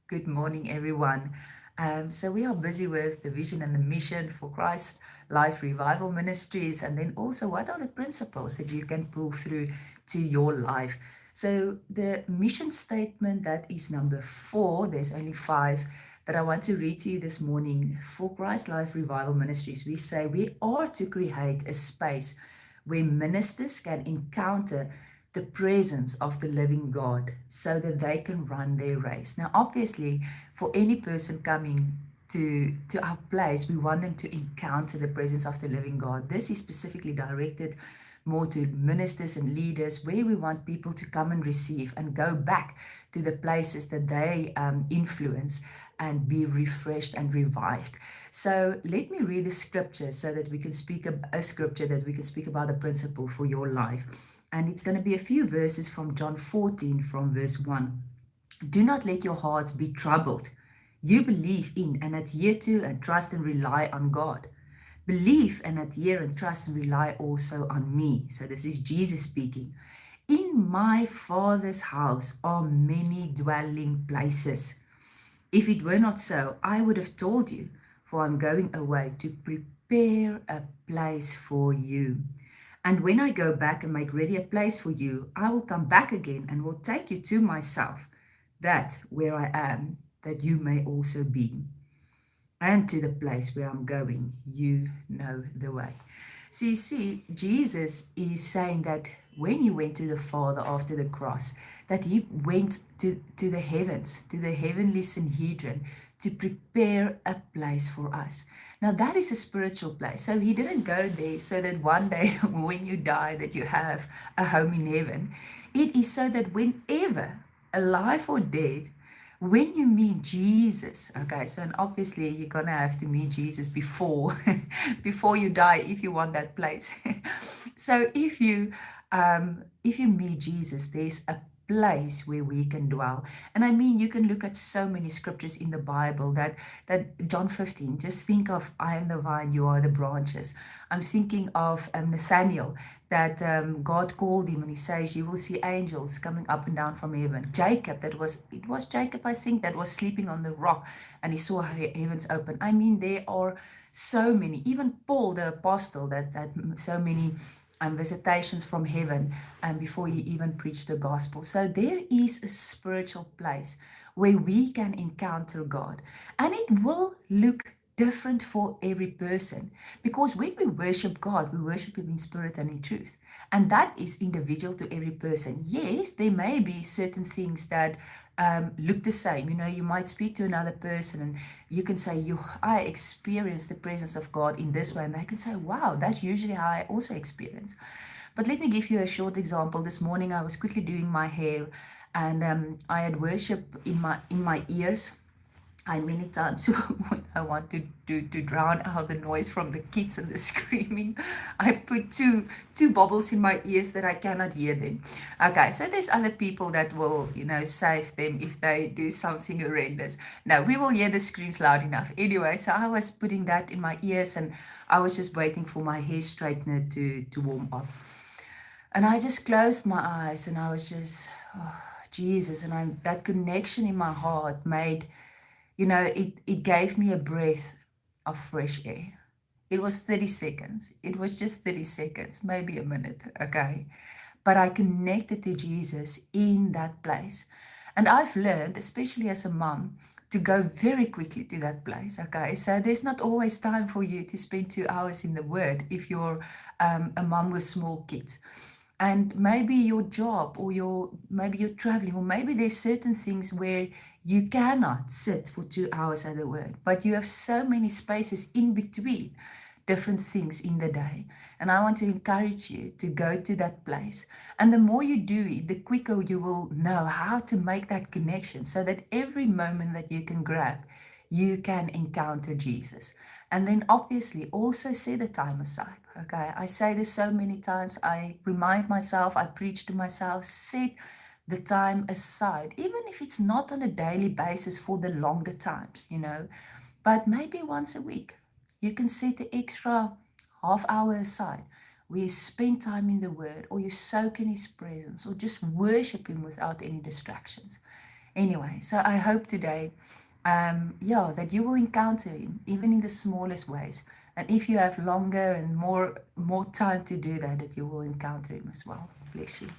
Good morning, everyone. So we are busy with the vision and the mission for Christ Life Revival Ministries, and then also what are the principles that you can pull through to your life. So the mission statement, that is number 4. There's only 5 that I want to read to you this morning. For Christ Life Revival Ministries, we say we are to create a space where ministers can encounter the presence of the living God so that they can run their race. Now, obviously, for any person coming to our place, we want them to encounter the presence of the living God. This is specifically directed more to ministers and leaders, where we want people to come and receive and go back to the places that they influence and be refreshed and revived. So let me read the scripture so that we can speak a scripture that we can speak about the principle for your life. And it's going to be a few verses from John 14, from verse 1. Do not let your hearts be troubled. You believe in and adhere to and trust and rely on God. Believe and adhere and trust and rely also on me. So this is Jesus speaking. In my Father's house are many dwelling places. If it were not so, I would have told you, for I'm going away to prepare a place for you. And when I go back and make ready a place for you, I will come back again and will take you to myself, that where I am, that you may also be, and to the place where I'm going, you know the way. So you see, Jesus is saying that when he went to the Father after the cross, that he went to the heavens, to the heavenly Sanhedrin, to prepare a place for us. Now that is a spiritual place. So he didn't go there so that one day when you die that you have a home in heaven. It is so that whenever, alive or dead, when you meet Jesus, okay, so and obviously you're gonna have to meet Jesus before before you die if you want that place. So if you meet Jesus, there's a place where we can dwell. And I mean, you can look at so many scriptures in the Bible that John 15, just think of, I am the vine, you are the branches. I'm thinking of Nathaniel, that God called him and he says, you will see angels coming up and down from heaven. Jacob, it was Jacob, I think, that was sleeping on the rock and he saw heavens open. I mean, there are so many, even Paul the apostle, that so many visitations from heaven before he even preached the gospel. So there is a spiritual place where we can encounter God, and it will look different for every person, because when we worship God, we worship him in spirit and in truth, and that is individual to every person. Yes, there may be certain things that look the same. You know, you might speak to another person and you can say, I experience the presence of God in this way, and they can say, wow, that's usually how I also experience. But let me give you a short example. This morning I was quickly doing my hair, and I had worship in my ears. I many times when I want to drown out the noise from the kids and the screaming, I put two bubbles in my ears that I cannot hear them. Okay, so there's other people that will, save them if they do something horrendous. No, we will hear the screams loud enough. Anyway, so I was putting that in my ears, and I was just waiting for my hair straightener to warm up. And I just closed my eyes and I was just, oh, Jesus, and that connection in my heart made, it gave me a breath of fresh air. It was 30 seconds. It was just 30 seconds, maybe a minute, okay? But I connected to Jesus in that place. And I've learned, especially as a mom, to go very quickly to that place, okay? So there's not always time for you to spend 2 hours in the Word if you're a mom with small kids. And maybe your job, or maybe you're traveling, or maybe there's certain things where you cannot sit for 2 hours at the Word, but you have so many spaces in between different things in the day. And I want to encourage you to go to that place. And the more you do it, the quicker you will know how to make that connection, so that every moment that you can grab, you can encounter Jesus. And then obviously also set a time aside. Okay, I say this so many times. I remind myself, I preach to myself, set the time aside, even if it's not on a daily basis for the longer times, but maybe once a week. You can set the extra half hour aside where you spend time in the Word, or you soak in His presence, or just worship Him without any distractions. Anyway, so I hope today, yeah, that you will encounter him even in the smallest ways. And if you have longer and more time to do that, that you will encounter him as well. Bless you.